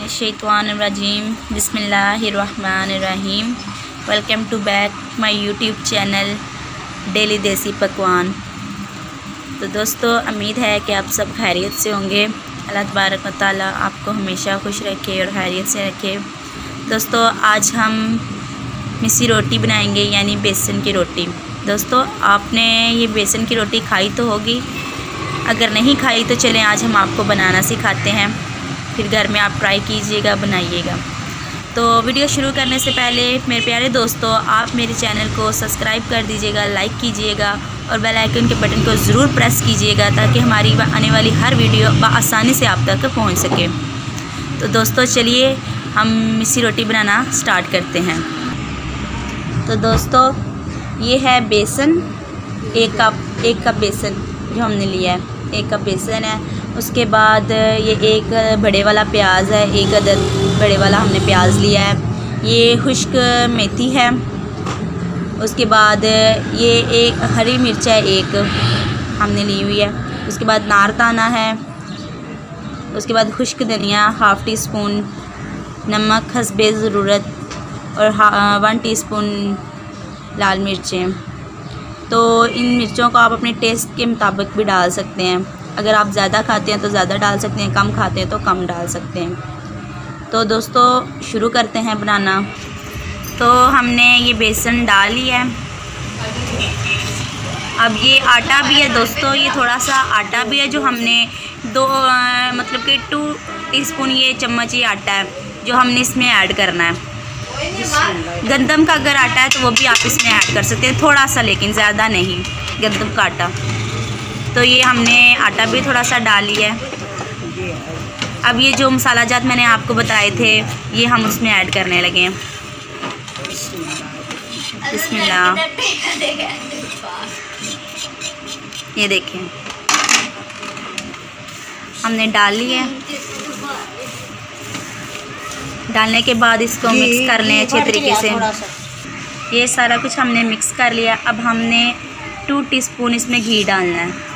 मिनश्शैतानिर्रजीम बिस्मिल्लाहिर्रहमानिर्रहीम। Welcome to back my YouTube channel Daily Desi Pakwan. तो दोस्तों, उम्मीद है कि आप सब खैरियत से होंगे। अल्लाह तबारक व तआला आपको हमेशा खुश रखे और खैरियत से रखे। दोस्तों, आज हम मिस्सी रोटी बनाएंगे, यानी बेसन की रोटी। दोस्तों, आपने ये बेसन की रोटी खाई तो होगी, अगर नहीं खाई तो चलें आज हम आपको बनाना सिखाते हैं, फिर घर में आप ट्राई कीजिएगा, बनाइएगा। तो वीडियो शुरू करने से पहले मेरे प्यारे दोस्तों, आप मेरे चैनल को सब्सक्राइब कर दीजिएगा, लाइक कीजिएगा और बेल आइकन के बटन को ज़रूर प्रेस कीजिएगा ताकि हमारी आने वाली हर वीडियो आसानी से आप तक पहुंच सके। तो दोस्तों, चलिए हम मिस्सी रोटी बनाना स्टार्ट करते हैं। तो दोस्तों, ये है बेसन, एक कप बेसन जो हमने लिया है, 1 कप बेसन है। उसके बाद ये एक बड़े वाला प्याज है, 1 अदद बड़े वाला हमने प्याज लिया है। ये खुश्क मेथी है। उसके बाद ये एक हरी मिर्च है, 1 हमने ली हुई है। उसके बाद नारदाना है। उसके बाद खुश्क धनिया 1/2 टीस्पून, नमक हस्बे ज़रूरत और 1 टीस्पून लाल मिर्चें। तो इन मिर्चों को आप अपने टेस्ट के मुताबिक भी डाल सकते हैं। अगर आप ज़्यादा खाते हैं तो ज़्यादा डाल सकते हैं, कम खाते हैं तो कम डाल सकते हैं। तो दोस्तों, शुरू करते हैं बनाना। तो हमने ये बेसन डाल लिया है। अब ये आटा भी है दोस्तों, ये थोड़ा सा आटा भी है जो हमने 2 टीस्पून ये चम्मच ये आटा है जो हमने इसमें ऐड करना है। गंदम का अगर आटा है तो वो भी आप इसमें ऐड कर सकते हैं, थोड़ा सा, लेकिन ज़्यादा नहीं, गंदम का आटा। तो ये हमने आटा भी थोड़ा सा डाल लिया है। अब ये जो मसाला जात मैंने आपको बताए थे ये हम उसमें ऐड करने लगे हैं। बिस्मिल्लाह। ये देखें, हमने डाल लिया है। डालने के बाद इसको मिक्स कर लें अच्छे तरीके से। ये सारा कुछ हमने मिक्स कर लिया। अब हमने 2 टीस्पून इसमें घी डालना है।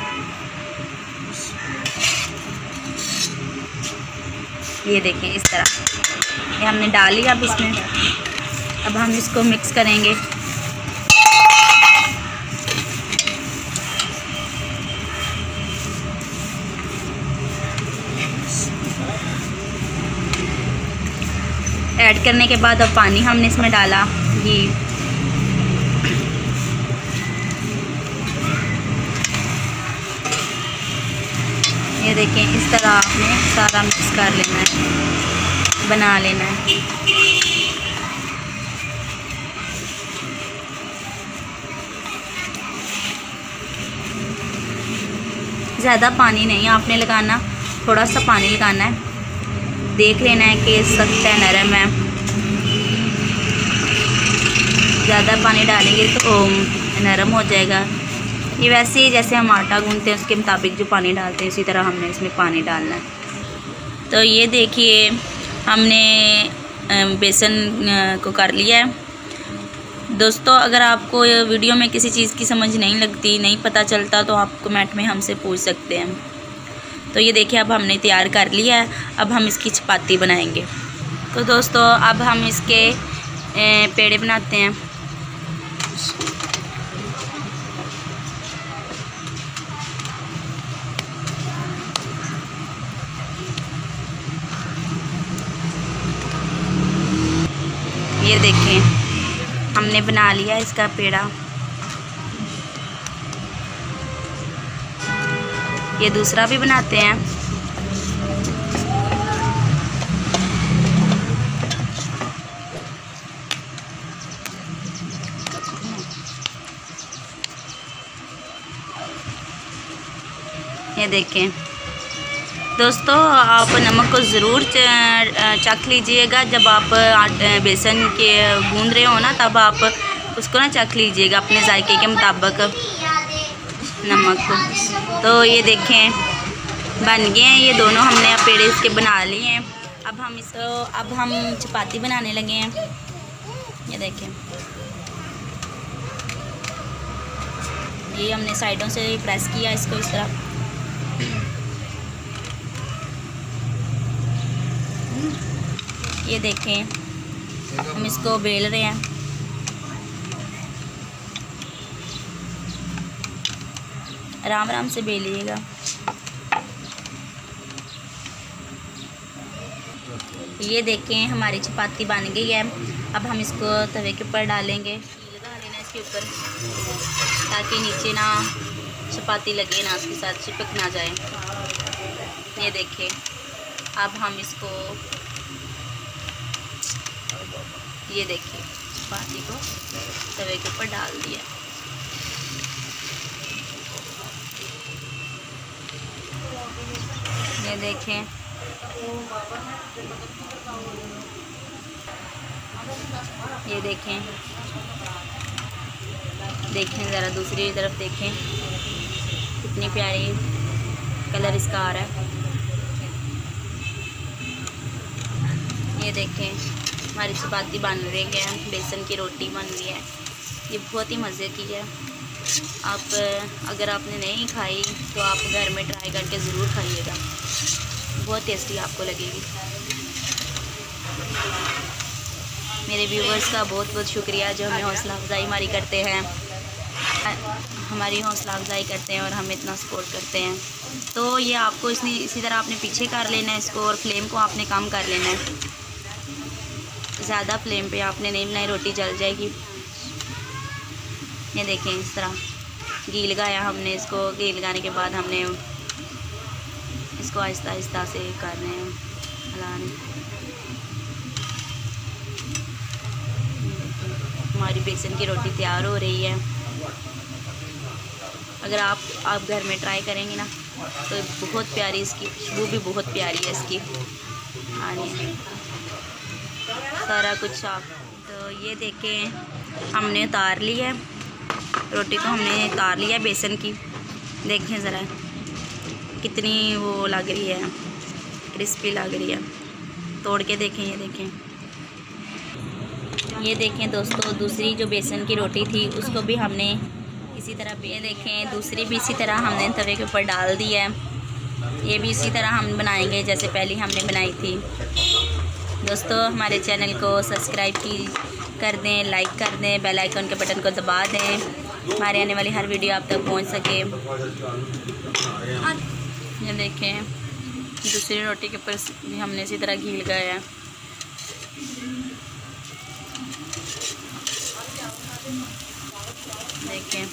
ये देखें, इस तरह ये हमने डाल लिया। अब इसमें अब हम इसको मिक्स करेंगे। ऐड करने के बाद अब पानी हमने इसमें डाला, घी। ये देखें, इस तरह आपने सारा मिक्स कर लेना है, बना लेना है। ज़्यादा पानी नहीं आपने लगाना, थोड़ा सा पानी लगाना है। देख लेना है कि सख्त है, नरम है। ज़्यादा पानी डालेंगे तो नरम हो जाएगा। ये वैसे ही जैसे हम आटा गूंथते हैं उसके मुताबिक जो पानी डालते हैं, उसी तरह हमने इसमें पानी डालना है। तो ये देखिए, हमने बेसन को कर लिया है। दोस्तों, अगर आपको वीडियो में किसी चीज़ की समझ नहीं लगती, नहीं पता चलता, तो आप कमेंट में हमसे पूछ सकते हैं। तो ये देखिए, अब हमने तैयार कर लिया है। अब हम इसकी चपाती बनाएंगे। तो दोस्तों, अब हम इसके पेड़े बनाते हैं। ये देखें, हमने बना लिया इसका पेड़ा। ये दूसरा भी बनाते हैं। ये देखें दोस्तों, आप नमक को ज़रूर चख लीजिएगा। जब आप बेसन के गूंद रहे हो ना, तब आप उसको ना चख लीजिएगा अपने जायके के मुताबिक नमक को। तो ये देखें, बन गए हैं ये दोनों, हमने पेड़े इसके बना लिए हैं। अब हम चपाती बनाने लगे हैं। ये देखें, ये हमने साइडों से प्रेस किया इसको इस तरह। ये देखें हम इसको बेल रहे हैं। आराम आराम से बेलिएगा। ये देखें हमारी चपाती बन गई है। अब हम इसको तवे के ऊपर डालेंगे। लगा लेना इसके ऊपर ताकि नीचे ना चपाती लगे ना, उसके साथ चिपक ना जाए। ये देखें अब हम इसको, ये देखिए चपाती को तवे के ऊपर डाल दिया। ये देखें ये देखें देखें ज़रा दूसरी तरफ देखें कितनी प्यारी कलर इसका आ रहा है। ये देखें हमारी चपाती बन रही है, बेसन की रोटी बन रही है। ये बहुत ही मज़े की है। आप अगर आपने नहीं खाई तो आप घर में ट्राई करके ज़रूर खाइएगा, बहुत टेस्टी आपको लगेगी। मेरे व्यूवर्स का बहुत बहुत शुक्रिया जो हमें हौसला अफजाई हमारी करते हैं, हमारी हौसला अफजाई करते हैं और हमें इतना सपोर्ट करते हैं। तो ये आपको इसी तरह आपने पीछे कर लेना है इसको, और फ्लेम को आपने कम कर लेना है। ज़्यादा फ्लेम पे आपने नहीं बनाई, रोटी जल जाएगी। ये देखें इस तरह घी लगाया हमने इसको। घी लगाने के बाद हमने इसको आहिस्ता आहिस्ता से कर रहे हैं हलाने। हमारी बेसन की रोटी तैयार हो रही है। अगर आप घर में ट्राई करेंगे ना तो बहुत प्यारी इसकी खुशबू भी बहुत प्यारी है इसकी आनी सारा कुछ आप। तो ये देखें हमने उतार ली है रोटी को, हमने उतार लिया बेसन की। देखें ज़रा कितनी वो लग रही है, क्रिस्पी लग रही है। तोड़ के देखें, ये देखें दोस्तों दूसरी जो बेसन की रोटी थी उसको भी हमने इसी तरह, ये देखें दूसरी भी इसी तरह हमने तवे के ऊपर डाल दी है। ये भी इसी तरह हम बनाएंगे जैसे पहले हमने बनाई थी। दोस्तों हमारे चैनल को सब्सक्राइब कर दें, लाइक कर दें, बेल आइकन के बटन को दबा दें, हमारे आने वाली हर वीडियो आप तक पहुंच सके। ये देखें दूसरी रोटी के ऊपर भी हमने इसी तरह घी लगाया है। देखें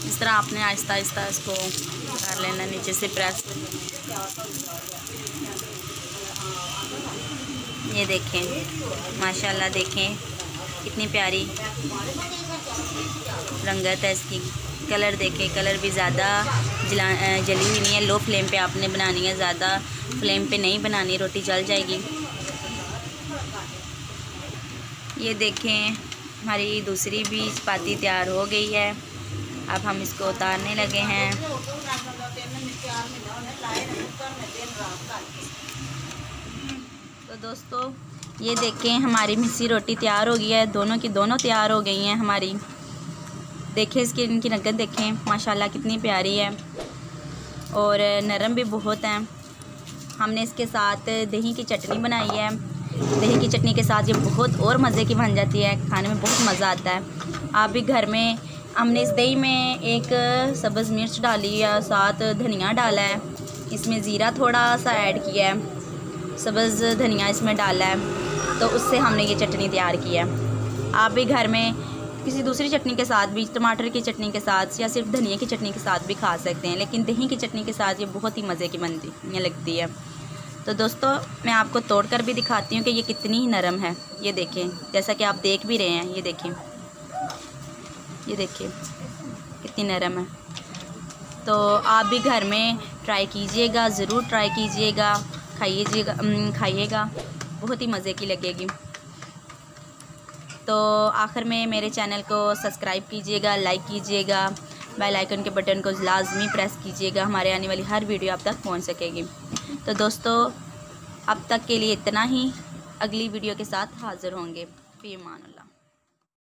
इस तरह आपने आहिस्ता आहिस्ता इसको कर लेना, नीचे से प्रेस। ये देखें माशाल्लाह, देखें कितनी प्यारी रंगत है इसकी। कलर देखें, कलर भी ज़्यादा जली हुई नहीं है। लो फ्लेम पे आपने बनानी है, ज़्यादा फ्लेम पे नहीं बनानी, रोटी जल जाएगी। ये देखें हमारी दूसरी भी चपाती तैयार हो गई है। अब हम इसको उतारने लगे हैं। तो दोस्तों ये देखें हमारी मिस्सी रोटी तैयार हो गई है। दोनों की दोनों तैयार हो गई हैं हमारी। देखें इसकी इनकी रंगत देखें माशाल्लाह कितनी प्यारी है और नरम भी बहुत है। हमने इसके साथ दही की चटनी बनाई है। दही की चटनी के साथ ये बहुत और मज़े की बन जाती है, खाने में बहुत मज़ा आता है। आप भी घर में, हमने इस दही में एक सब्ज़ मिर्च डाली है, साथ धनिया डाला है, इसमें ज़ीरा थोड़ा सा ऐड किया है, सब्ज़ धनिया इसमें डाला है, तो उससे हमने ये चटनी तैयार की है। आप भी घर में किसी दूसरी चटनी के साथ भी, टमाटर की चटनी के साथ या सिर्फ धनिया की चटनी के साथ भी खा सकते हैं, लेकिन दही की चटनी के साथ ये बहुत ही मज़े की बनती लगती है। तो दोस्तों मैं आपको तोड़ कर भी दिखाती हूँ कि ये कितनी ही नरम है। ये देखें जैसा कि आप देख भी रहे हैं, ये देखिए कितनी नरम है। तो आप भी घर में ट्राई कीजिएगा, ज़रूर ट्राई कीजिएगा, खाइएगा, बहुत ही मज़े की लगेगी। तो आखिर में मेरे चैनल को सब्सक्राइब कीजिएगा, लाइक कीजिएगा, बेल आइकन के बटन को लाजमी प्रेस कीजिएगा, हमारे आने वाली हर वीडियो आप तक पहुंच सकेगी। तो दोस्तों अब तक के लिए इतना ही, अगली वीडियो के साथ हाज़िर होंगे। फ़ी अमान अल्लाह।